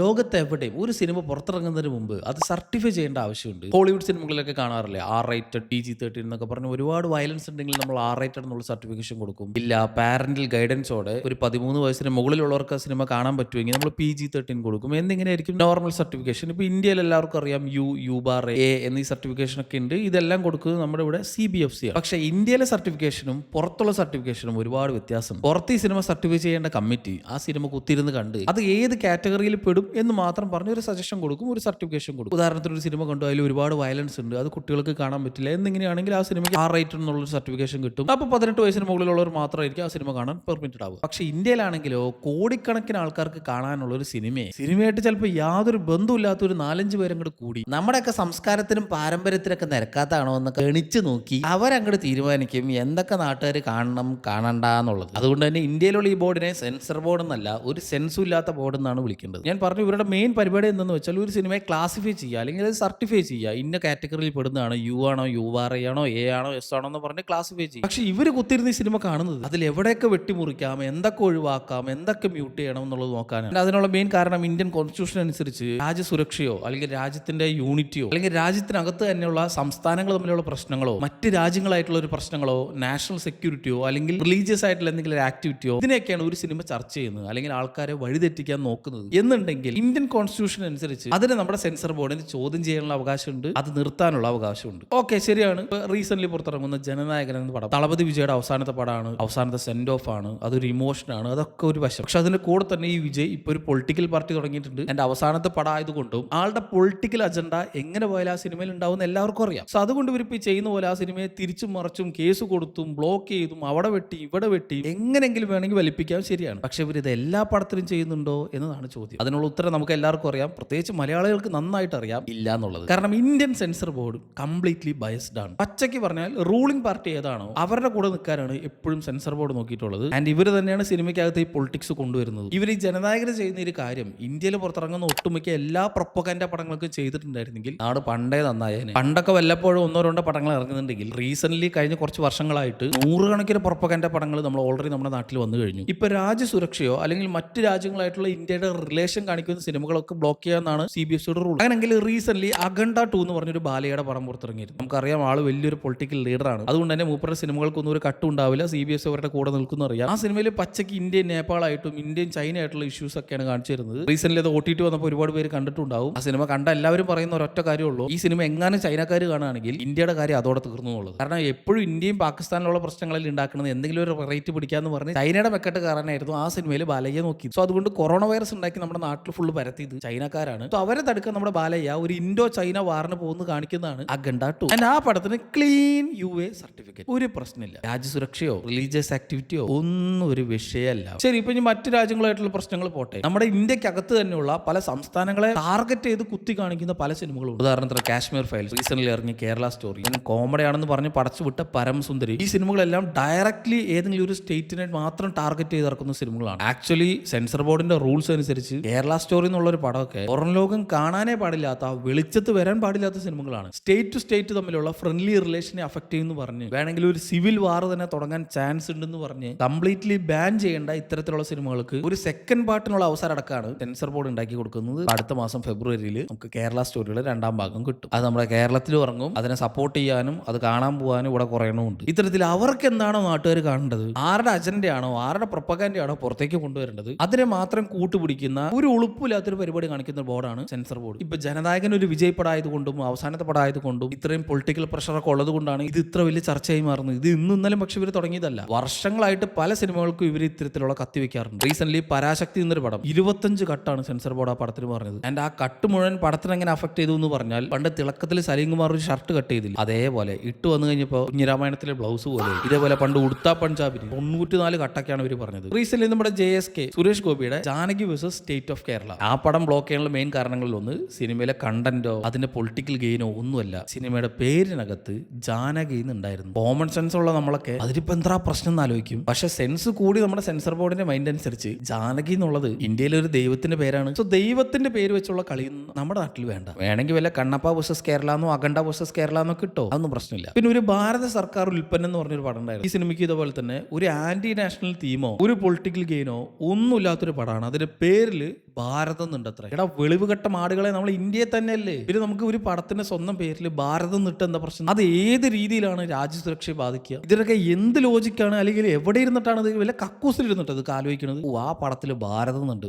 ലോകത്ത് എവിടെയും ഒരു സിനിമ പുറത്തിറങ്ങുന്നതിന് മുമ്പ് അത് സർട്ടിഫൈ ചെയ്യേണ്ട ആവശ്യമുണ്ട്. ഹോളിവുഡ് സിനിമകളിലൊക്കെ കാണാറില്ലേ, R-rated, PG-13 എന്നൊക്കെ പറഞ്ഞ് ഒരുപാട് വയലൻസ് ഉണ്ടെങ്കിൽ നമ്മൾ R-rated എന്നുള്ള സർട്ടിഫിക്കേഷൻ കൊടുക്കും. ഇല്ല, പാരന്റൽ ഗൈഡൻസോടെ ഒരു 13 വയസ്സിന് മുകളിലുള്ളവർക്ക് ആ സിനിമ കാണാൻ പറ്റുമെങ്കിൽ നമ്മൾ PG-13 കൊടുക്കും. എന്നിങ്ങനെയായിരിക്കും നോർമൽ സർട്ടിഫിക്കേഷൻ. ഇപ്പോൾ ഇന്ത്യയിൽ എല്ലാവർക്കും അറിയാം U-A എന്നീ സർട്ടിഫിക്കേഷൻ ഒക്കെ ഉണ്ട്. ഇതെല്ലാം കൊടുക്കുന്നത് നമ്മുടെ ഇവിടെ CBFC ആണ്. പക്ഷേ ഇന്ത്യയിലെ സർട്ടിഫിക്കേഷനും പുറത്തുള്ള സർട്ടിഫിക്കേഷനും ഒരുപാട് വ്യത്യാസം. പുറത്ത് ഈ സിനിമ സർട്ടിഫൈ ചെയ്യേണ്ട കമ്മിറ്റി ആ സിനിമ കുത്തിയിരുന്ന് കണ്ട് അത് ഏത് കാറ്റഗറിയിൽ പെടും എന്ന് മാത്രം പറഞ്ഞ് ഒരു സജഷൻ കൊടുക്കും, ഒരു സർട്ടിഫിക്കേഷൻ കൊടുക്കും. ഉദാഹരണത്തിന് ഒരു സിനിമ കണ്ടു, അതിൽ ഒരുപാട് വയലൻസ് ഉണ്ട്, അത് കുട്ടികൾക്ക് കാണാൻ പറ്റില്ല എന്നിങ്ങനെയാണെങ്കിൽ ആ സിനിമയ്ക്ക് R-rated എന്നുള്ള സർട്ടിഫിക്കേഷൻ കിട്ടും. അപ്പോൾ 18 വയസ്സിന് മുകളിലുള്ളവർ മാത്രമായിരിക്കും ആ സിനിമ കാണാൻ പെർമിറ്റഡ് ആവുക. പക്ഷേ ഇന്ത്യയിലാണെങ്കിലോ കോടിക്കണക്കിന് ആൾക്കാർക്ക് കാണാനുള്ള ഒരു സിനിമയായിട്ട് ചിലപ്പോൾ യാതൊരു ബന്ധമില്ലാത്ത ഒരു 4-5 പേരും കൂടെ കൂടി നമ്മുടെയൊക്കെ സംസ്കാരത്തിനും പാരമ്പര്യത്തിനൊക്കെ നിരക്കാത്താണോ എന്നൊക്കെ എണിച്ചു നോക്കി അവരങ്ങോട്ട് തീരുമാനിക്കും എന്തൊക്കെ നാട്ടുകാർ കാണണം കാണണ്ട എന്നുള്ളത്. അതുകൊണ്ട് തന്നെ ഇന്ത്യയിലുള്ള ഈ ബോർഡിനെ സെൻസർ ബോർഡ് എന്നല്ല, ഒരു സെൻസും ഇല്ലാത്ത ബോർഡ് എന്നാണ് വിളിക്കേണ്ടത്. ഞാൻ പറഞ്ഞു, ഇവരുടെ മെയിൻ പരിപാടി എന്തെന്ന് വെച്ചാൽ ഒരു സിനിമയെ ക്ലാസിഫൈ ചെയ്യുക, അല്ലെങ്കിൽ അത് സർട്ടിഫൈ ചെയ്യുക. ഇന്ന കാറ്റഗറിയിൽ പെടുന്നതാണ്, U ആണോ, URA ആണോ, A ആണോ, S ആണോ എന്ന് പറഞ്ഞ് ക്ലാസിഫൈ ചെയ്യും. പക്ഷേ ഇവർ കുത്തിരുന്ന് ഈ സിനിമ കാണുന്നത് അതിൽ എവിടെയൊക്കെ വെട്ടിമുറിക്കാം, എന്തൊക്കെ ഒഴിവാക്കാം, എന്തൊക്കെ മ്യൂട്ട് ചെയ്യണം എന്നുള്ളത് നോക്കാനാണ്. അതിനുള്ള മെയിൻ കാരണം ഇന്ത്യൻ കോൺസ്റ്റിറ്റ്യൂഷൻ അനുസരിച്ച് രാജ്യസുരക്ഷയോ അല്ലെങ്കിൽ രാജ്യത്തിന്റെ യൂണിറ്റിയോ അല്ലെങ്കിൽ രാജ്യത്തിനകത്ത് തന്നെയുള്ള സംസ്ഥാനങ്ങൾ തമ്മിലുള്ള പ്രശ്നങ്ങളോ മറ്റ് രാജ്യങ്ങളായിട്ടുള്ള ഒരു പ്രശ്നങ്ങളോ നാഷണൽ സെക്യൂരിറ്റിയോ അല്ലെങ്കിൽ റിലീജിയസ് ആയിട്ടുള്ള എന്തെങ്കിലും ഒരു ആക്ടിവിറ്റിയോ ഇതിനെയൊക്കെയാണ് ഒരു സിനിമ ചർച്ച ചെയ്യുന്നത് അല്ലെങ്കിൽ ആൾക്കാരെ വഴിതെറ്റിക്കാൻ നോക്കുന്നത് എന്നുണ്ടെങ്കിൽ ഇന്ത്യൻ കോൺസ്റ്റിറ്റ്യൂഷൻ അനുസരിച്ച് അതിന് നമ്മുടെ സെൻസർ ബോർഡിന് ചോദ്യം ചെയ്യാനുള്ള അവകാശമുണ്ട്, അത് നിർത്താനുള്ള അവകാശമുണ്ട്. ഓക്കെ, ശരിയാണ്. റീസെന്റ് പുറത്തിറങ്ങുന്ന ജനനായകൻ എന്ന പടം തളപതി വിജയുടെ അവസാനത്തെ പടമാണ്, അവസാനത്തെ സെൻഡ് ഓഫ് ആണ്, അതൊരു ഇമോഷനാണ്, അതൊക്കെ ഒരു വശം. പക്ഷെ അതിന്റെ കൂടെ തന്നെ ഈ വിജയ് ഇപ്പൊ ഒരു പൊളിറ്റിക്കൽ പാർട്ടി തുടങ്ങിയിട്ടുണ്ട്. എന്റെ അവസാനത്തെ പടം ആയതുകൊണ്ടും ആളുടെ പൊളിറ്റിക്കൽ അജണ്ട എങ്ങനെ പോയാലും ആ സിനിമയിൽ ഉണ്ടാവുന്ന എല്ലാവർക്കും അറിയാം. സോ അതുകൊണ്ട് ഇവർ ഇപ്പൊ ചെയ്യുന്ന പോലെ ആ സിനിമയെ തിരിച്ചും മറിച്ചും കേസ് കൊടുത്തും ബ്ലോക്ക് ചെയ്തും അവിടെ വെട്ടി ഇവിടെ വെട്ടി എങ്ങനെങ്കിലും വേണമെങ്കിൽ വലിപ്പിക്കാൻ ശരിയാണ്. പക്ഷെ ഇവർ ഇത് എല്ലാ പടത്തിലും ചെയ്യുന്നുണ്ടോ എന്നതാണ് ചോദ്യം. അതിനുള്ള ഉത്തരം നമുക്ക് എല്ലാവർക്കും അറിയാം, പ്രത്യേകിച്ച് മലയാളികൾക്ക് നന്നായിട്ട് അറിയാം, ഇല്ല എന്നുള്ളത്. കാരണം Indian censor board completely biased ആണ്. പച്ചയ്ക്ക് പറഞ്ഞാൽ റൂളിംഗ് പാർട്ടി ഏതാണോ അവരുടെ കൂടെ നിൽക്കാനാണ് എപ്പോഴും സെൻസർ ബോർഡ് നോക്കിയിട്ടുള്ളത്. ആൻഡ് ഇവർ തന്നെയാണ് സിനിമയ്ക്കകത്ത് ഈ പൊളിറ്റിക്സ് കൊണ്ടുവരുന്നത്. ഇവർ ഈ ജനനായകർ ചെയ്യുന്ന ഒരു കാര്യം ഇന്ത്യയിൽ പുറത്തിറങ്ങുന്ന ഒട്ടുമിക്ക എല്ലാ പ്രൊപ്പഗൻഡ പടങ്ങൾക്കും ചെയ്തിട്ടുണ്ടായിരുന്നെങ്കിൽ നാട് പണ്ടേ നന്നായേനെ. പണ്ടൊക്കെ വല്ലപ്പോഴും 1-2 പടങ്ങൾ ഇറങ്ങുന്നുണ്ടെങ്കിൽ റീസെന്റ് കഴിഞ്ഞ കുറച്ച് വർഷങ്ങളായിട്ട് 100 കണക്കിന് പ്രൊപ്പഗൻഡ പടങ്ങൾ നമ്മൾ ഓൾറെഡി നമ്മുടെ നാട്ടിൽ വന്നു കഴിഞ്ഞു. ഇപ്പൊ രാജ്യസുരക്ഷയോ അല്ലെങ്കിൽ മറ്റ് രാജ്യങ്ങളായിട്ടുള്ള ഇന്ത്യയുടെ റിലേഷൻ കാണിക്കുന്ന സിനിമകളൊക്കെ ബ്ലോക്ക് ചെയ്യാന്നാണ് CBFCയുടെ റൂൾ. അങ്ങനെങ്കിൽ റീസെന്റ് അഖണ്ഡ 2 എന്ന് പറഞ്ഞൊരു ബാലയുടെ പടം പുറത്തിറങ്ങിയിരുന്നു. നമുക്കറിയാം, ആള് വലിയൊരു പൊളിറ്റിക്കൽ ലീഡറാണ്. അതുകൊണ്ട് തന്നെ മൂപ്പരുടെ സിനിമകൾക്കൊന്നും ഒരു കട്ടും ഉണ്ടാവില്ല. CBFC അവരുടെ കൂടെ നിൽക്കുന്ന അറിയാം. ആ സിനിമയിൽ പച്ചയ്ക്ക് ഇന്ത്യൻ നേപ്പാളായിട്ടും ഇന്ത്യൻ ചൈന ആയിട്ടുള്ള ഇഷ്യൂസ് ഒക്കെയാണ് കാണിച്ചു തരുന്നത്. റീസെന്റ് അത് OTT വന്നപ്പോൾ ഒരുപാട് പേര് കണ്ടിട്ടുണ്ടാവും. ആ സിനിമ കണ്ട എല്ലാവരും പറയുന്ന ഒരൊറ്റ കാര്യമുള്ളൂ, ഈ സിനിമ എങ്ങാനും ചൈനക്കാർ കാണുകയാണെങ്കിൽ ഇന്ത്യയുടെ കാര്യം അതോടെ തീർന്നു എന്നുള്ളത്. കാരണം എപ്പോഴും ഇന്ത്യയും പാകിസ്ഥാനിലുള്ള പ്രശ്നങ്ങളിൽ ഉണ്ടാക്കുന്നത് എന്തെങ്കിലും ഒരു വെറൈറ്റി പിടിക്കാന്ന് പറഞ്ഞ് ചൈനയുടെ മെക്കെട്ട് കാരണമായിരുന്നു ആ സിനിമയിൽ ബാലയ്യ നോക്കി. സോ അതുകൊണ്ട് കൊറോണ വൈറസ് ഉണ്ടാക്കി നമ്മുടെ നാട്ടിൽ ഫുള്ള് പരത്തിയത് ചൈനക്കാരാണ്. സോ അവരെ തടുക്കാൻ നമ്മുടെ ബാലയ്യ ഒരു ഇൻഡോ ചൈന വാറിന് പോകുന്നു കാണിക്കുന്നതാണ് അഖണ്ഡ 2. ആൻഡ് ആ പടത്തിന് ക്ലീൻ UA സർട്ടിഫിക്കറ്റ്, ഒരു പ്രശ്നമില്ല. രാജ്യസുരക്ഷയോ റിലീജിയസ് ആക്ടിവിറ്റിയോ ഒന്നും ഒരു വിഷയമല്ല. ശരി, ഇപ്പൊ ഇനി മറ്റു രാജ്യങ്ങളായിട്ടുള്ള പ്രശ്നങ്ങൾ പോട്ടെ, നമ്മുടെ ഇന്ത്യക്കകത്ത് തന്നെയുള്ള പല സംസ്ഥാനങ്ങളെ ടാർഗറ്റ് ചെയ്ത് കുത്തി കാണിക്കുന്ന പല സിനിമകളും. ഉദാഹരണത്തിന് കാശ്മീർ ഫയൽസ്, റീസെന്റ് ഇറങ്ങിയ കേരള സ്റ്റോറി, കോമഡി ആണെന്ന് പറഞ്ഞ് പടച്ചുവിട്ട പരമസുന്ദരി. ഈ സിനിമകളെല്ലാം ഡയറക്ട്ലി ഏതെങ്കിലും ഒരു സ്റ്റേറ്റിനെ മാത്രം ടാർഗറ്റ് ചെയ്ത് ഇറക്കുന്ന സിനിമകളാണ്. ആക്ച്വലി സെൻസർ ബോർഡിന്റെ റൂൾസ് അനുസരിച്ച് കേരള സ്റ്റോറി എന്നുള്ള ഒരു പടമൊക്കെ പുറം ലോകം കാണാനേ പാടില്ലാത്ത, വെളിച്ചത്ത് വരാൻ പാടില്ലാത്ത സിനിമകളാണ്. സ്റ്റേറ്റ് ടു സ്റ്റേറ്റ് തമ്മിലുള്ള ഫ്രണ്ട്ലി റിലേഷനെ അഫക്ട് ചെയ്യുന്നു പറഞ്ഞ് വേണമെങ്കിൽ ഒരു സിവിൽ വാർ തന്നെ തുടങ്ങാൻ ചാൻസ് ഉണ്ടെന്ന് പറഞ്ഞ് കംപ്ലീറ്റ്ലി ബാൻ ചെയ്യേണ്ട ഇത്തരത്തിലുള്ള സിനിമകൾക്ക് ഒരു സെക്കൻഡ് പാർട്ടിനുള്ള അവസരം അടക്കമാണ് സെൻസർ ബോർഡ് ഉണ്ടാക്കി കൊടുക്കുന്നത്. അടുത്ത മാസം ഫെബ്രുവരിയിൽ നമുക്ക് കേരള സ്റ്റോറിയുടെ 2ാം ഭാഗം കിട്ടും. അത് നമ്മുടെ കേരളത്തിലും ഇറങ്ങും. അതിനെ സപ്പോർട്ട് ചെയ്യാനും അത് കാണാൻ പോകാനും ഇവിടെ കുറയണമുണ്ട്. ഇത്തരത്തിൽ അവർക്ക് എന്താണോ നാട്ടുകാർ കാണേണ്ടത്, ആരുടെ അജണ്ടയാണോ ആരുടെ പ്രൊപ്പഗൻഡയാണോ പുറത്തേക്ക് കൊണ്ടുവരേണ്ടത്, അതിനെ മാത്രം കൂട്ടുപിടിക്കുന്ന ഒരു ഉളുപ്പില്ലാത്തൊരു പരിപാടി കാണിക്കുന്ന ബോർഡാണ് സെൻസർ ബോർഡ്. ഇപ്പൊ ജനനായകൻ ഒരു വിജയ് പടമായതുകൊണ്ടും അവസാനത്തെ പടമായതുകൊണ്ടും ഇത്രയും പൊളിറ്റിക്കൽ പ്രഷറൊക്കെ ഉള്ളത് കൊണ്ടാണ് ഇത് ഇത്ര വലിയ ചർച്ചയായി മാറുന്നത്. ഇത് ഇന്നും ഇന്നലും പക്ഷെ ഇവർ തുടങ്ങിയതല്ല. വർഷങ്ങളായിട്ട് പല സിനിമകൾക്കും ഇവർ ഇത്തരത്തിലുള്ള കത്തി വെക്കാറുണ്ട്. റീസെന്റ് പരാശക്തി എന്നൊരു പടം 25 കട്ടാണ് സെൻസർ ബോർഡ് ആ പടത്തിന് പറഞ്ഞത്. ആൻഡ് ആ കട്ട് മുഴുവൻ പടത്തിന് എങ്ങനെ അഫക്ട് ചെയ്തു എന്ന് പറഞ്ഞാൽ, പണ്ട് തിളക്കത്തിൽ സലീം കുമാർ ഒരു ഷർട്ട് കട്ട് ചെയ്തില്ല, അതേപോലെ ഇട്ട് വന്നു കഴിഞ്ഞപ്പോൾ കുഞ്ഞിരാമായണത്തിലെ ബ്ലൗസ് പോലെ ഇതേപോലെ പണ്ട് ഉടുത്താ പഞ്ചാബിന് 94 കട്ടൊക്കെയാണ് ഇവർ പറഞ്ഞത്. റീസെന്റ് നമ്മുടെ JSK സുരേഷ് ഗോപിയുടെ Janaki versus state of Kerala, ആ പടം ബ്ലോക്ക് ചെയ്യാനുള്ള മെയിൻ കാരണങ്ങളിൽ ഒന്ന് സിനിമയിലെ കണ്ടന്റോ അതിന്റെ പൊളിറ്റിക്കൽ ഗെയിനോ ഒന്നുമല്ല, സിനിമയുടെ പേരിനകത്ത് ജാനകി എന്നുണ്ടായിരുന്നു. കോമൺ സെൻസ് ഉള്ള നമ്മളൊക്കെ അതിലിപ്പോ എന്താ പ്രശ്നം എന്ന് ആലോചിക്കും. പക്ഷെ സെൻസ് കൂടി നമ്മുടെ സെൻസർ ബോർഡിന്റെ മൈൻഡ് അനുസരിച്ച് ജാനകി എന്നുള്ളത് ഇന്ത്യയിലെ ഒരു ദൈവത്തിന്റെ പേരാണ്. സോ ദൈവത്തിന്റെ പേര് വെച്ചുള്ള കളി നമ്മുടെ നാട്ടിൽ വേണ്ട. വേണമെങ്കിൽ വല്ല കണ്ണപ്പ വേഴ്സസ് കേരള എന്നോ അഖണ്ഡ വേഴ്സസ് കേരള എന്നോ കിട്ടോ, അതൊന്നും പ്രശ്നമില്ല. പിന്നെ ഒരു ഭാരത സർക്കാർ ഉൽപ്പന്നം എന്ന് പറഞ്ഞൊരു പടം ഉണ്ടായിരുന്നു. ഈ സിനിമയ്ക്ക് ഇതുപോലെ തന്നെ ഒരു ആന്റി നാഷണൽ തീമോ ഒരു പൊളിറ്റിക്കൽ ഗെയിനോ ഒന്നുമില്ലാത്തൊരു പടമാണ്. അതിന്റെ പേരിൽ ഭാരതം എന്നുണ്ട് അത്ര. എടാ വെളിവുകെട്ട മാടുകളെ, നമ്മൾ ഇന്ത്യയിൽ തന്നെയല്ലേ, പിന്നെ നമുക്ക് ഒരു പടത്തിന്റെ സ്വന്തം പേരിൽ ഭാരതം നിട്ട് എന്താ പ്രശ്നം? അത് ഏത് രീതിയിലാണ് രാജ്യസുരക്ഷയെ ബാധിക്കുക? ഇതിനൊക്കെ എന്ത് ലോജിക്കാണ്? അല്ലെങ്കിൽ എവിടെ ഇരുന്നിട്ടാണ് ഇത് വല്ല കക്കൂസിൽ ഇരുന്നിട്ട് അത് ആലോചിക്കുന്നത്? ആ പടത്തിൽ ഭാരതം എന്നുണ്ട്,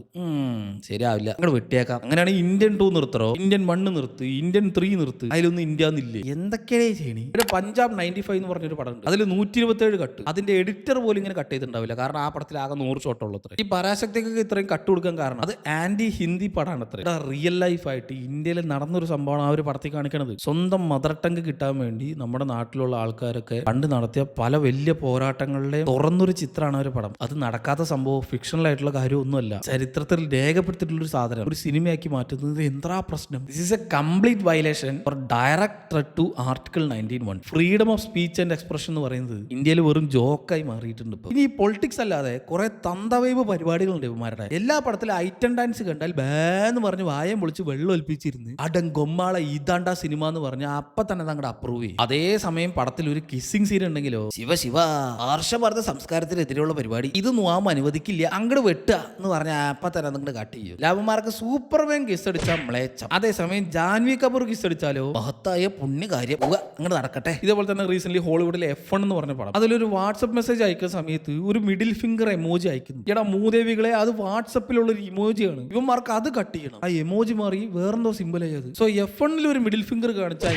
ശരിയാവില്ല, അങ്ങോട്ട് വെട്ടിയേക്കാം. അങ്ങനെയാണെങ്കിൽ ഇന്ത്യൻ 2 നിർത്തറോ, ഇന്ത്യൻ 1 നിർത്ത്, ഇന്ത്യൻ 3 നിർത്ത്, അതിലൊന്നും ഇന്ത്യ എന്നില്ലേ? എന്തൊക്കെയാണ് ചെയ്യണേ? ഇവിടെ പഞ്ചാബ് 95 എന്ന് പറഞ്ഞൊരു പടം ഉണ്ട്, അതിൽ 127 കട്ട്. അതിന്റെ എഡിറ്റർ പോലും ഇങ്ങനെ കട്ട് ചെയ്തിട്ടുണ്ടാവില്ല, കാരണം ആ പടത്തിൽ ആകെ 100 ഷോട്ട് ഉള്ളത്ര. ഈ പരാശക്തിക്കൊക്കെ ഇത്രയും കട്ട് കൊടുക്കാൻ കാരണം അത് ആന്റി ഹിന്ദി പടമാണ് അത്ര. റിയൽ ലൈഫ് ആയിട്ട് ഇന്ത്യയിൽ നടന്നൊരു സംഭവമാണ് ആ ഒരു പടത്തിൽ കാണിക്കണത്. സ്വന്തം മദർ ടങ്ക് കിട്ടാൻ വേണ്ടി നമ്മുടെ നാട്ടിലുള്ള ആൾക്കാരൊക്കെ പണ്ട് നടത്തിയ പല വലിയ പോരാട്ടങ്ങളിലെ തുറന്നൊരു ചിത്രമാണ് ഒരു പടം. അത് നടക്കാത്ത സംഭവം, ഫിക്ഷണൽ ആയിട്ടുള്ള കാര്യമൊന്നുമല്ല, ചരിത്രത്തിൽ രേഖപ്പെടുത്തിയിട്ടുള്ള ഒരു സാധനം ഒരു സിനിമയാക്കി മാറ്റുന്നത് എന്താ പ്രശ്നം? This is a complete violation or direct threat to article 19(1). Freedom of speech and expression എന്ന് പറയുന്നത് ഇന്ത്യയിൽ വെറും ജോക്കായി മാറിയിട്ടുണ്ട്. ഇനി ഈ പൊളിറ്റിക്സ് അല്ലാതെ കുറെ തന്തവൈബ് പരിപാടികളുണ്ട് ഇവന്മാരുടെ. എല്ലാ പടത്തിലും ഐറ്റം ഡാൻസ് കണ്ടാൽ ബാന്ന് പറഞ്ഞ് വായം പൊളിച്ച് വെള്ളം ഒലിപ്പിച്ചിരുന്ന് അടങ്കൊമ്മാള ഇതാണ്ട സിനിമ എന്ന് പറഞ്ഞ് അപ്പൊ തന്നെ അങ്ങോട്ട് അപ്രൂവ് ചെയ്യും. അതേസമയം പടത്തിൽ ഒരു കിസ്സിംഗ് സീൻ ഉണ്ടെങ്കിലോ ശിവ ആർഷഭാരത സംസ്കാരത്തിനെതിരെയുള്ള പരിപാടി, ഇതൊന്നും ആവും അനുവദിക്കില്ല, അങ്ങോട്ട് വെട്ടുക എന്ന് പറഞ്ഞാൽ അപ്പൊ തന്നെ അങ്ങോട്ട് കട്ട് ചെയ്യും. ലാഭന്മാർക്ക് സൂപ്പർമാൻ കിസ് അടിച്ചാൽ മ്ലേച്ഛം, അതേസമയം ജാൻവി കപൂർ കിസ് അടിച്ചാലോ മഹത്തായ പുണ്യകാര്യം, അങ്ങോട്ട് നടക്കട്ടെ. ഇതേപോലെ തന്നെ റീസെന്റ് ഹോളിവുഡിലെ F1 എന്ന് പറഞ്ഞ പടം, അതിലൊരു വാട്സ്ആപ്പ് മെസ്സേജ് അയക്കുന്ന സമയത്ത് ഒരു മിഡിൽ ഫിംഗർ എമോജി അയക്കുന്നു. എടാ മൂദേവികളെ, അത് വാട്സപ്പിലുള്ള ഒരു ഇമോജിയാണ്, ഇവന്മാർക്ക് അത് കട്ട് ചെയ്യണം. ആ എമോജി മാറി വേറെന്തോ സിമ്പിൾ ആയത്. സോ F1 ഒരു മിഡിൽ ഫിംഗർ കാണിച്ചാൽ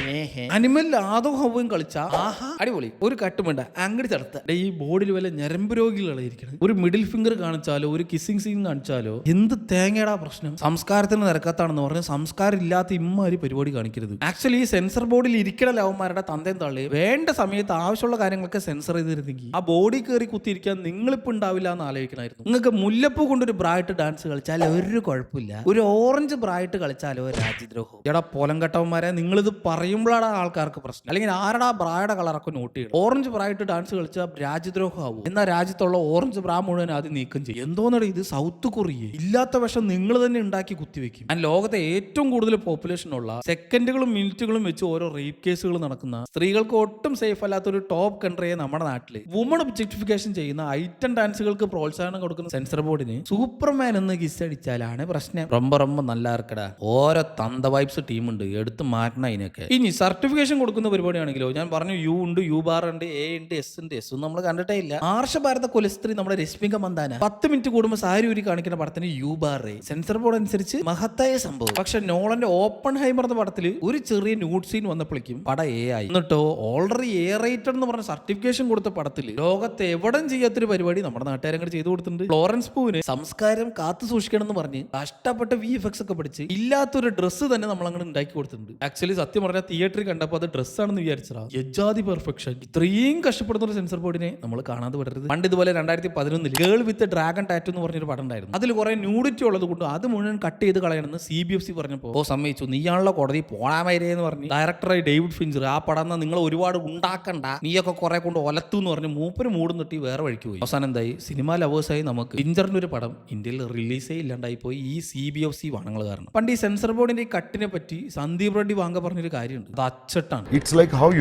അനിമൽ ആദവും ഹവയും കളിച്ചാ ആഹാ അടിപൊളി, ഒരു കട്ടും വേണ്ട, അങ്ങടി തടുത്ത. ഈ ബോഡിയിൽ വല്ല ഞരമ്പ് രോഗികളായിരിക്കണം. ഒരു മിഡിൽ ഫിംഗർ കാണിച്ചാലോ ഒരു കിസ്സിംഗ് സീൻ കാണിച്ചാലോ എന്ത് തേങ്ങയുടെ പ്രശ്നം? സംസ്കാരത്തിന് നിരക്കാത്താണെന്ന് പറഞ്ഞ് സംസ്കാരം ഇല്ലാത്ത ഇമ്മാതിരി പരിപാടി കാണിക്കരുത്. ആക്ച്വലി ഈ സെൻസർ ബോർഡിൽ ഇരിക്കണ ലവന്മാരുടെ തന്തയും തള്ളി വേണ്ട സമയത്ത് ആവശ്യമുള്ള കാര്യങ്ങളൊക്കെ സെൻസർ ചെയ്തിരുന്നെങ്കിൽ ആ ബോഡി കയറി കുത്തിയിരിക്കാൻ നിങ്ങളിപ്പോ ഉണ്ടാവില്ല എന്ന് ആലോചിക്കണമായിരുന്നു. നിങ്ങൾക്ക് മുല്ലപ്പൂ കൊണ്ടൊരു ബ്രായിട്ട് ഡാൻസ് കളിച്ചാൽ ഒരു കുഴപ്പമില്ല, ഒരു ഓറഞ്ച് ബ്രായിട്ട് കളിച്ചാലോ രാജ്യദ്രോഹം. എടാ പോലം കെട്ടവന്മാരെ, നിങ്ങളിത് പറയുമ്പോഴാണ് ആൾക്കാർക്ക് പ്രശ്നം. അല്ലെങ്കിൽ ആരടാ ബ്രായുടെ കളറൊക്കെ നോട്ട് ചെയ്യണം. ഓറഞ്ച് ബ്രായിട്ട് ഡാൻസ് കളിച്ചാൽ രാജ്യദ്രോഹം ആവും. എന്നാൽ രാജ്യത്തുള്ള ഓറഞ്ച് ബ്രാ മുഴുവൻ ആദ്യം നീക്കം ചെയ്യും. എന്തോന്നട ഇത് സൗത്ത് കൊറിയ? ഇല്ലാത്ത വിഷം നിങ്ങൾ തന്നെ ഉണ്ടാക്കി കുത്തിവെക്കും. ഞാൻ ലോകത്തെ ഏറ്റവും കൂടുതൽ പോപ്പുലേഷൻ ഉള്ള സെക്കൻഡുകളും മിനിറ്റുകളും വെച്ച് ഓരോ റേപ്പ് കേസുകൾ നടക്കുന്ന, സ്ത്രീകൾക്ക് ഒട്ടും സേഫ് അല്ലാത്ത ഒരു ടോപ്പ് കൺട്രിയെ നമ്മുടെ നാട്ടില് വുമൺ ഒബ്ജക്ടിഫിക്കേഷൻ ചെയ്യുന്ന ഐറ്റം ഡാൻസുകൾക്ക് പ്രോത്സാഹനം കൊടുക്കുന്ന സെൻസർ ബോർഡിന് സൂപ്പർമാൻ എന്ന് കിസ് അടിച്ചാലാണ് പ്രശ്നം. ரொம்ப നല്ല ആർക്കടാ. ഓരോ തന്ത വൈബ്സ് ടീമുണ്ട്, എടുത്ത് മാറ്റണം അതിനൊക്കെ. ഇനി സർട്ടിഫിക്കേഷൻ കൊടുക്കുന്ന പരിപാടിയാണെങ്കിലോ ഞാൻ പറഞ്ഞു, യു ഉണ്ട്, യു ബാർ ഉണ്ട്, എ ഉണ്ട്, എസ് ഉണ്ട്. എസ് നമ്മൾ കണ്ടിട്ടേ ഇല്ല. ആർഷഭാരത കൊലസ്ത്രീ നമ്മുടെ രശ്മിക മന്ദാന 10 മിനിറ്റ് കൂടുമ്പോൾ സാരി ഊരി കാണിക്കുന്ന പടത്തിന് യു ബാർ. സെൻസർ ബോർഡ് അനുസരിച്ച് മഹത്തായ സംഭവം. പക്ഷെ നോളന്റെ ഓപ്പൺ ഹൈമർ എന്ന പടത്തിൽ ഒരു ചെറിയ ന്യൂഡ് സീൻ വന്നപ്പോഴേക്കും പടം എ ആയി. എന്നിട്ടോ ഓൾറെഡി എ റേറ്റഡ് എന്ന് പറഞ്ഞ സർട്ടിഫിക്കേഷൻ കൊടുത്ത പടത്തിൽ ലോകത്ത് എവിടെയും ചെയ്യാത്തൊരു പരിപാടി നമ്മുടെ നാട്ടുകാരങ്ങൾ ചെയ്തു കൊടുത്തിട്ടുണ്ട്. ഫ്ലോറൻസ് പൂവിന് സംസ്കാരം കാത്തു സൂക്ഷിക്കണം എന്ന് പറഞ്ഞ് കഷ്ടപ്പെട്ട് VFX ഒക്കെ പഠിച്ച് ഇല്ലാത്തൊരു ഡ്രസ്സ് തന്നെ നമ്മൾ അങ്ങനെ ഉണ്ടാക്കി കൊടുത്തിട്ടുണ്ട്. ആക്ച്വലി സത്യം പറഞ്ഞാൽ തിയേറ്ററിൽ കണ്ടപ്പോൾ അത് ഡ്രസ്സാണെന്ന് വിചാരിച്ചതാ. യജാതി പെർഫെക്ഷൻ. ഇത്രയും കഷ്ടപ്പെടുന്ന ഒരു സെൻസർ ബോർഡിനെ നമ്മൾ കാണാതെ വിടരുത്. പണ്ട് ഇതുപോലെ 2011 ഗേൾ വിത്ത് ഡ്രാഗൺ ടാറ്റു എന്ന് പറഞ്ഞൊരു പടം ഉണ്ടായിരുന്നു. അതിൽ കുറെ ന്യൂഡിറ്റി ഉള്ളത് കൊണ്ട് അത് മുഴുവൻ കട്ട് ചെയ്ത് കളയണമെന്ന് CBFC പറഞ്ഞപ്പോൾ സമ്മതിച്ചു. നീയാണല്ലോ കോടതി പോണാമേരെ എന്ന് പറഞ്ഞ് ഡയറക്ടറായി ഡേവിഡ് ഫിഞ്ചർ ആ പടം നിങ്ങൾ ഒരുപാട് ഉണ്ടാക്കണ്ട, നീയൊക്കെ കുറെ കൊണ്ട് ഒലത്തു എന്ന് പറഞ്ഞ് മൂപ്പര് മൂടും തൊട്ടി വേറെ വഴിക്ക് പോയി. അവസാനം എന്തായി? സിനിമാ ലവേഴ്സായി നമുക്ക് ഫിഞ്ചറിന്റെ ഒരു പടം ഇന്ത്യയിൽ റിലീസേ ഇല്ലാണ്ടായി പോയി ഈ CBFC വാണങ്ങൾ കാരണം. പണ്ട് ഈ സെൻസർ ബോർഡിന്റെ ഈ കട്ടിനെ പറ്റി സന്ദീപ് റെഡ്ഡി വാങ്ക പറഞ്ഞൊരു കാര്യമുണ്ട്, അത് അച്ചട്ടാണ്. It's like how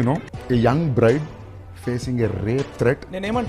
a young bride facing a rape threat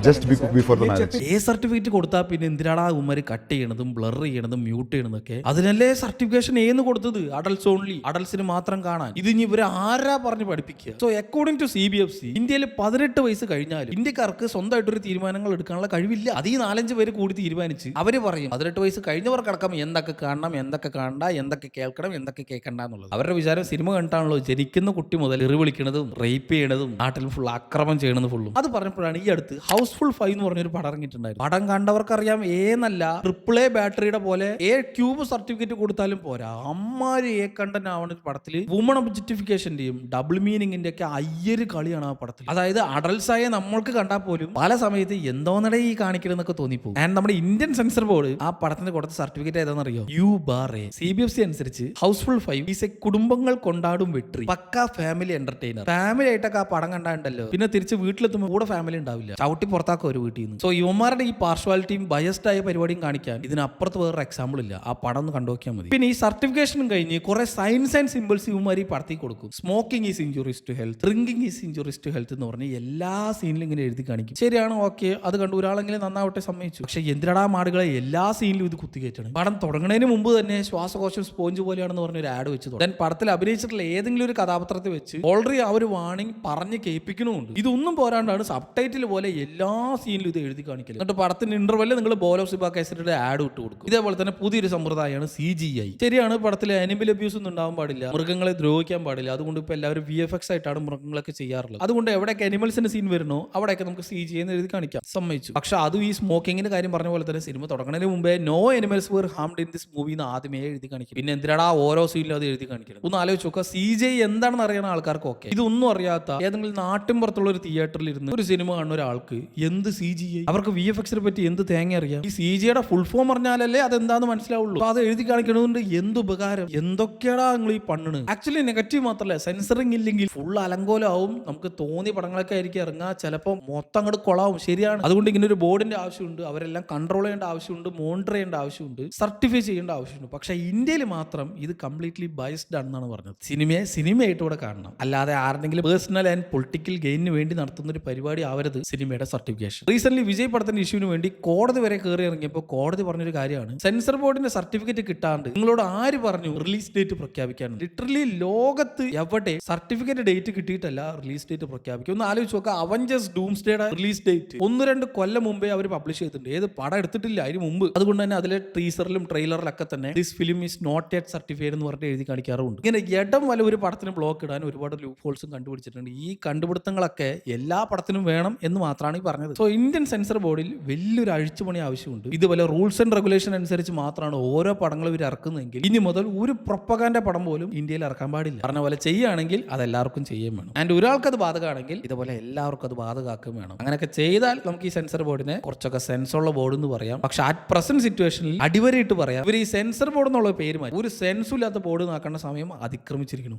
just before the marriage. A certificate കൊടുത്താൽ പിന്നെ എന്തിനാണ് ഉമ്മര് കട്ട് ചെയ്യണതും ബ്ലർ ചെയ്യണതും മ്യൂട്ട് ചെയ്യണതൊക്കെ? അതിനല്ലേ സർട്ടിഫിക്കേഷൻ ഏന്ന് കൊടുത്തത്? അഡൽട്സ് ഓൺലി, അഡൽട്സിന് മാത്രം കാണാൻ. ഇത് ഇനി ഇവരെ ആരാ പറഞ്ഞ് പഠിപ്പിക്കുക? സോ അക്കോർഡിംഗ് ടു CBFC ഇന്ത്യയിൽ 18 വയസ്സ് കഴിഞ്ഞാലും ഇന്ത്യക്കാർക്ക് സ്വന്തമായിട്ടൊരു തീരുമാനങ്ങൾ എടുക്കാനുള്ള കഴിവില്ല. അത് ഈ 4-5 പേര് കൂടി തീരുമാനിച്ച് അവര് പറയും 18 വയസ്സ് കഴിഞ്ഞവർക്കടക്കം എന്തൊക്കെ കാണണം, എന്തൊക്കെ കാണണ്ട, എന്തൊക്കെ കേൾക്കണം, എന്തൊക്കെ കേൾക്കണ്ട എന്നുള്ളത്. അവരുടെ വിചാരം സിനിമ കണ്ടാണല്ലോ ജനിക്കുന്ന കുട്ടി മുതൽ വിളിക്കണതും റേപ്പ് ചെയ്യണതും നാട്ടിൽ ഫുൾ അക്രമം ചെയ്യണതും ഫുള്ളും. അത് പറഞ്ഞപ്പോഴാണ് ഈ അടുത്ത് ഹൗസ്ഫുൾ 5 എന്ന് പറഞ്ഞൊരു പടം ഇറങ്ങിയിട്ടുണ്ടായിരുന്നു. പടം കണ്ടവർക്കറിയാം എന്നല്ല AAA ബാറ്ററിയുടെ പോലെ A³ സർട്ടിഫിക്കറ്റ് കൊടുത്താലും പോരാ, അമ്മാര് കണ്ടന്റ് ആവുന്ന പടത്തിൽ വുമൺ ഒബ്ജക്ടിഫിക്കേഷന്റെയും ഡബിൾ മീനിങ്ങിന്റെ ഒക്കെ അയ്യൊരു കളിയാണ് ആ പടത്തിൽ. അതായത് അഡൽസായ നമ്മൾക്ക് കണ്ടാൽ പോലും പല സമയത്ത് എന്തോന്നടേ ഈ കാണിക്കണമെന്നൊക്കെ തോന്നിപ്പോകും. ആൻഡ് നമ്മുടെ ഇന്ത്യൻ സെൻസർ ബോർഡ് ആ പടത്തിന് കൊടുത്ത സർട്ടിഫിക്കറ്റ് ഏതാണെന്നറിയോ? U(A). CBFC അനുസരിച്ച് ഹൗസ്ഫുൾ 5 ഈസ് എ കുടുംബങ്ങൾ കൊണ്ടാടും വെട്രി, പക്ക ഫാമിലി എന്റർടൈനർ. ഫാമിലി ആയിട്ടൊക്കെ ആ പടം കണ്ടാണ്ടല്ലോ പിന്നെ തിരിച്ച് വീട്ടിലെത്തുമ്പോൾ കൂടെ ഫാമിലി ഉണ്ടാവില്ല, ചവിട്ടി പുറത്താക്കുക ഒരു വീട്ടിൽ നിന്ന്. സോ യുവമാരുടെ ഈ പാർഷ്വാലിറ്റിയും ബയസ്ഡ് ആയ പരിപാടിയും കാണിക്കാൻ ഇതിനപ്പുറത്ത് വേറൊരു എക്സാമ്പിൾ ഇല്ല. ആ പടം ഒന്ന് കണ്ടുനോക്കിയാൽ മതി. പിന്നെ ഈ സർട്ടിഫിക്കേഷനും കഴിഞ്ഞ് കുറെ സയൻസ് ആൻഡ് സിമ്പിൾസ് ഇവന്മാർ ഈ പടത്തിൽ കൊടുക്കും. Smoking is injuries to health, drinking is injuries to health എന്ന് പറഞ്ഞ് എല്ലാ സീനിലും ഇങ്ങനെ എഴുതി കാണിക്കും. ശരിയാണ്, ഓക്കെ, അത് കണ്ടു ഒരാളെങ്കിലും നന്നാവട്ടെ, സമ്മതിച്ചു. പക്ഷെ എന്തിനാ മാടുകളെ എല്ലാ സീനിലും ഇത് കുത്തിക്കയറ്റണം? പടം തുടങ്ങുന്നതിന് മുമ്പ് തന്നെ ശ്വാസകോശം സ്പോഞ്ച് പോലെയാണെന്ന് പറഞ്ഞ ഒരു ആഡ് വെച്ച് തുടങ്ങി. പടത്തിൽ അഭിനയിച്ചിട്ടുള്ള ഏതെങ്കിലും ഒരു കഥാപാത്രത്തെ വെച്ച് ഓൾറെഡി ആ ഒരു വാണിംഗ് പറഞ്ഞ് കേൾപ്പിക്കണമുണ്ട്. ഇതൊന്നും പോരാണ്ടാണ് സബ് ടൈറ്റിൽ പോലെ എല്ലാ സീനിലും ഇത് എഴുതി കാണിക്കല്. എന്നിട്ട് പടത്തിന്റെ ഇന്റർവെല്ലിൽ നിങ്ങൾ ബോൾ ഓഫ് സിബ കേസരിയുടെ ആഡ് ഇട്ട് കൊടുക്കും. ഇതേപോലെ തന്നെ പുതിയൊരു സമ്പ്രദായമാണ് CGI. ശരിയാണ്, പടത്തിൽ അനിമൽ അബ്യൂസ് ഒന്നും ഉണ്ടാവാൻ പാടില്ല, മൃഗങ്ങളെ ദ്രോഹിക്കാൻ പാടില്ല. അതുകൊണ്ട് ഇപ്പൊ എല്ലാവരും VFX ആയിട്ടാണ് മൃഗങ്ങളൊക്കെ ചെയ്യാറുള്ളത്. അതുകൊണ്ട് എവിടെയൊക്കെ അനിമൽസിന്റെ സീൻ വരുന്നോ അവിടെയൊക്കെ നമുക്ക് CGI എന്ന് എഴുതി കാണിക്കാം, സമ്മതിച്ചു. പക്ഷെ അതും ഈ സ്മോക്കിങ്ങിന്റെ കാര്യം പറഞ്ഞ പോലെ തന്നെ സിനിമ തുടങ്ങുന്നതിന് മുമ്പേ no animals were harmed in this movie എന്ന് ആദ്യമേ എഴുതി കാണിക്കും. പിന്നെ എന്തിനാടാ ഓരോ സീനിലും അത് എഴുതി കാണിക്കണം? ഒന്ന് ആലോചിച്ച് നോക്കുക. CGI എന്താണെന്ന് അറിയുന്ന ആൾക്കാർക്ക് ഓക്കെ, ഇതൊന്നും അറിയാത്ത ഏതെങ്കിലും നാട്ടിൻ പുറത്തുള്ള ഒരു തിയേറ്ററിൽ ഇരുന്ന് ഒരു സിനിമ കാണുന്ന ഒരാൾക്ക് എന്ത് CGI, അവർക്ക് VFXനെ പറ്റി എന്ത് തേങ്ങ അറിയാം? ഈ CGIയുടെ ഫുൾ ഫോം പറഞ്ഞാലല്ലേ അതെന്താന്ന് മനസ്സിലാവുള്ളൂ. അപ്പൊ അത് എഴുതി കാണിക്കണതുകൊണ്ട് എന്ത് ഉപകാരം? എന്തൊക്കെയാടാ നിങ്ങൾ ഈ പണ്ണണ്? ആക്ച്വലി നെഗറ്റീവ് മാത്രമല്ല, സെൻസറിങ് ഇല്ലെങ്കിൽ ഫുൾ അലങ്കോലമാവും. നമുക്ക് തോന്നിയ പടങ്ങളൊക്കെ ആയിരിക്കും ഇറങ്ങുക, ചിലപ്പോൾ മൊത്തം അങ്ങോട്ട് കൊളാവും. ശരിയാണ്, അതുകൊണ്ട് ഇങ്ങനെ ഒരു ബോർഡിന്റെ ആവശ്യമുണ്ട്, അവരെല്ലാം കൺട്രോൾ ചെയ്യേണ്ട ആവശ്യമുണ്ട്, മോണിറ്റർ ചെയ്യേണ്ട ആവശ്യമുണ്ട്, സർട്ടിഫൈ ചെയ്യേണ്ട ആവശ്യമുണ്ട്. പക്ഷേ ഇന്ത്യയിൽ മാത്രം ഇത് കംപ്ലീറ്റ്ലി ബയസ്ഡ് ആണെന്നാണ് പറഞ്ഞത്. സിനിമയായിട്ട് കൂടെ കാണണം, അല്ലാതെ ആരുടെങ്കിലും പേഴ്സണൽ ആൻഡ് പൊളിറ്റിക്കൽ ഗെയിനിന് വേണ്ടി നടത്തുന്ന ഒരു പരിപാടി ആവരുത് സിനിമയുടെ സർട്ടിഫിക്കേഷൻ. റീസെന്റ് വിജയ് പടത്തിന്റെ ഇഷ്യൂവിന് വേണ്ടി കോടതി വരെ കയറി ഇറങ്ങിയപ്പോൾ കോടതി പറഞ്ഞൊരു കാര്യമാണ്, സെൻസർ ബോർഡിന്റെ സർട്ടിഫിക്കറ്റ് കിട്ടാണ്ട് നിങ്ങളോട് ആര് പറഞ്ഞു റിലീസ് ഡേറ്റ് പ്രഖ്യാപിക്കാൻ? ലിറ്ററലി ലോകത്ത് എവിടെ സർട്ടിഫിക്കറ്റ് ഡേറ്റ് കിട്ടിയിട്ടല്ല റിലീസ് ഡേറ്റ് പ്രഖ്യാപിക്കും. ഒന്ന് ആലോചിച്ച് നോക്കുക, അവഞ്ചേഴ്സ് ഡൂംസ്ഡേയുടെ റിലീസ് ഡേറ്റ് 1-2 കൊല്ലം മുമ്പേ അവർ പബ്ലിഷ് ചെയ്തിട്ടുണ്ട്. ഏത് പടം എടുത്തിട്ടില്ല അതിന് മുമ്പ്. അതുകൊണ്ട് തന്നെ അതിലെ ടീസറിലും ട്രെയിലറിലൊക്കെ തന്നെ this film is not yet certified എന്ന് പറഞ്ഞിട്ട് എഴുതി കാണിക്കാറുണ്ട്. ഇങ്ങനെ ഇടം വല്ല ഒരു പടത്തിന് ബ്ലോക്ക് ഇടാൻ ഒരുപാട് ലൂപ്പ് ഹോൾസും കണ്ടുപിടിച്ചിട്ടുണ്ട്. ഈ കണ്ടുപിടുത്തങ്ങളൊക്കെ എല്ലാ പടത്തിനും വേണം എന്ന് മാത്രമാണ് ഈ പറഞ്ഞത്. സോ ഇന്ത്യൻ സെൻസർ ബോർഡിൽ വലിയൊരു അഴിച്ചുപണി ആവശ്യമുണ്ട്. ഇതുപോലെ റൂൾസ് ആൻഡ് റെഗുലേഷൻ അനുസരിച്ച് മാത്രമാണ് ഓരോ പടങ്ങളും ഇവർ ഇറക്കുന്നതെങ്കിൽ ഇനി മുതൽ ഒരു പ്രൊപ്പഗാൻഡ പടം പോലും ഇന്ത്യയിൽ ഇറക്കാൻ പാടില്ല. പറഞ്ഞ പോലെ ചെയ്യുകയാണെങ്കിൽ അത് എല്ലാവർക്കും ചെയ്യാൻ വേണം. ആൻഡ് ഒരാൾക്ക് അത് ബാധകമാണെങ്കിൽ ഇതുപോലെ എല്ലാവർക്കും അത് ബാധകമാക്കുകയും വേണം. അങ്ങനെയൊക്കെ ചെയ്താൽ നമുക്ക് ഈ സെൻസർ ബോർഡിനെ കുറച്ചൊക്കെ സെൻസുള്ള ബോർഡ് എന്ന് പറയാം. പക്ഷെ അറ്റ് പ്രസന്റ് സിറ്റുവേഷനിൽ അടിവരയിട്ട് പറയാം, ഇവർ ഈ സെൻസർ ബോർഡ് എന്നുള്ള പേര് മാറ്റി ഒരു സെൻസും ഇല്ലാത്ത ബോർഡ് നാക്കേണ്ട സമയം അതിക്രമിച്ചിരിക്കുന്നു.